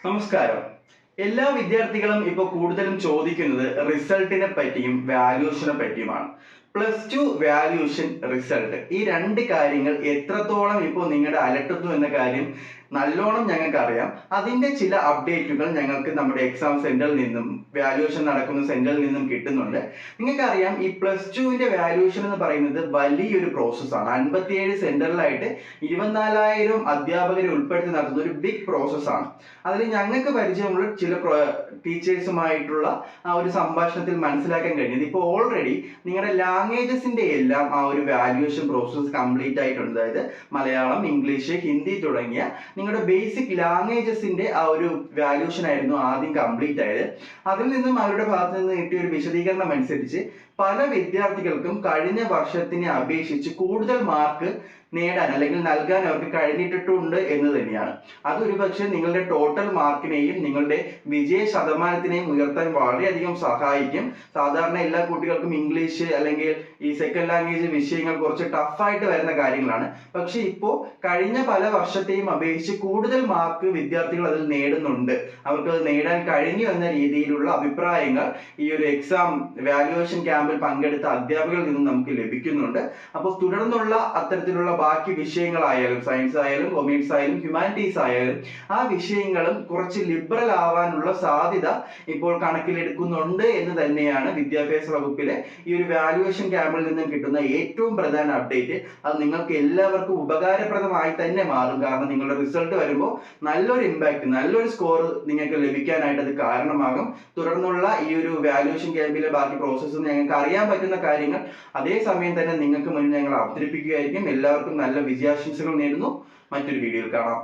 നമസ്കാരം. എല്ലാ വിദ്യാർത്ഥികളും ഇപ്പോൾ കൂടുതലും ചോദിക്കുന്നത് റിസൾട്ടിനെ പറ്റിയും വാല്യൂഷനെ പറ്റിയുമാണ്. +2 വാല്യൂഷൻ, റിസൾട്ട്, ഈ രണ്ട് കാര്യങ്ങൾ എത്രത്തോളം ഇപ്പോൾ നിങ്ങളുടെ അലട്ടുന്നു എന്ന കാര്യം നല്ലോണം ഞങ്ങൾക്ക് അറിയാം. അതിന്റെ ചില അപ്ഡേറ്റുകൾ ഞങ്ങൾക്ക് നമ്മുടെ എക്സാം സെന്ററിൽ നിന്നും വാല്യൂഷൻ നടക്കുന്ന സെന്ററിൽ നിന്നും കിട്ടുന്നുണ്ട്. നിങ്ങൾക്കറിയാം, ഈ +2വിന്റെ വാല്യൂഷൻ എന്ന് പറയുന്നത് വലിയൊരു പ്രോസസ്സാണ്. 57 സെന്ററിലായിട്ട് 24,000 അധ്യാപകരെ ഉൾപ്പെടുത്തി നടത്തുന്ന ഒരു ബിഗ് പ്രോസസ്സാണ്. അതിൽ ഞങ്ങൾക്ക് പരിചയമുള്ള ചില ടീച്ചേഴ്സുമായിട്ടുള്ള ആ ഒരു സംഭാഷണത്തിൽ മനസ്സിലാക്കാൻ കഴിഞ്ഞത്, ഇപ്പോൾ ഓൾറെഡി നിങ്ങളുടെ ലാംഗ്വേജസിന്റെ എല്ലാം ആ ഒരു വാല്യൂഷൻ പ്രോസസ്സ് കംപ്ലീറ്റ് ആയിട്ടുണ്ട്. അതായത് മലയാളം, ഇംഗ്ലീഷ്, ഹിന്ദി തുടങ്ങിയ നിങ്ങളുടെ ബേസിക് ലാംഗ്വേജസിന്റെ ആ ഒരു വാല്യൂഷൻ ആയിരുന്നു ആദ്യം കംപ്ലീറ്റ് ആയത്. അതിൽ നിന്നും അവരുടെ ഭാഗത്ത് നിന്ന് കിട്ടിയ ഒരു വിശദീകരണം അനുസരിച്ച് പല വിദ്യാർത്ഥികൾക്കും കഴിഞ്ഞ വർഷത്തിനെ അപേക്ഷിച്ച് കൂടുതൽ മാർക്ക് നേടാൻ അല്ലെങ്കിൽ നൽകാൻ അവർക്ക് കഴിഞ്ഞിട്ടുണ്ട് എന്ന് തന്നെയാണ്. അതൊരു പക്ഷേ നിങ്ങളുടെ ടോട്ടൽ മാർക്കിനെയും നിങ്ങളുടെ വിജയ ശതമാനത്തിനെയും ഉയർത്താൻ വളരെയധികം സഹായിക്കും. സാധാരണ എല്ലാ കുട്ടികൾക്കും ഇംഗ്ലീഷ് അല്ലെങ്കിൽ ഈ സെക്കൻഡ് ലാംഗ്വേജ് വിഷയങ്ങൾ കുറച്ച് ടഫായിട്ട് വരുന്ന കാര്യങ്ങളാണ്. പക്ഷെ ഇപ്പോൾ കഴിഞ്ഞ പല വർഷത്തെയും അപേക്ഷിച്ച് കൂടുതൽ മാർക്ക് വിദ്യാർത്ഥികൾ അതിൽ നേടുന്നുണ്ട്, അവർക്ക് അത് നേടാൻ കഴിഞ്ഞു എന്ന രീതിയിലുള്ള അഭിപ്രായങ്ങൾ ഈ ഒരു എക്സാം വാല്യുവേഷൻ ക്യാമ്പിൽ പങ്കെടുത്ത അധ്യാപകരിൽ നിന്നും നമുക്ക് ലഭിക്കുന്നുണ്ട്. അപ്പോൾ തുടർന്നുള്ള അത്തരത്തിലുള്ള ബാക്കി വിഷയങ്ങളായാലും, സയൻസ് ആയാലും കൊമേഴ്സ് ആയാലും ഹ്യൂമാനിറ്റീസ് ആയാലും, ആ വിഷയങ്ങളും കുറച്ച് ലിബറൽ ആവാനുള്ള സാധ്യത ഇപ്പോൾ കണക്കിലെടുക്കുന്നുണ്ട് എന്ന് തന്നെയാണ് വിദ്യാഭ്യാസ വകുപ്പിലെ ഈ ഒരു വാല്യുവേഷൻ ക്യാമ്പിൽ നിന്നും കിട്ടുന്ന ഏറ്റവും പ്രധാന അപ്ഡേറ്റ്. അത് നിങ്ങൾക്ക് എല്ലാവർക്കും ഉപകാരപ്രദമായി തന്നെ മാറും. കാരണം നിങ്ങളുടെ റിസൾട്ട് വരുമ്പോൾ നല്ലൊരു ഇമ്പാക്ട്, നല്ലൊരു സ്കോർ നിങ്ങൾക്ക് ലഭിക്കാനായിട്ട് അത് കാരണമാകും. തുടർന്നുള്ള ഈ ഒരു വാല്യുവേഷൻ ക്യാമ്പിലെ ബാക്കി പ്രോസസ്സ് ഞങ്ങൾക്ക് അറിയാൻ പറ്റുന്ന കാര്യങ്ങൾ അതേസമയം തന്നെ നിങ്ങൾക്ക് മുന്നിൽ ഞങ്ങൾ അവതരിപ്പിക്കുകയായിരിക്കും. എല്ലാവർക്കും നല്ല വിജയാശംസകൾ നേരുന്നു. മറ്റൊരു വീഡിയോയിൽ കാണാം.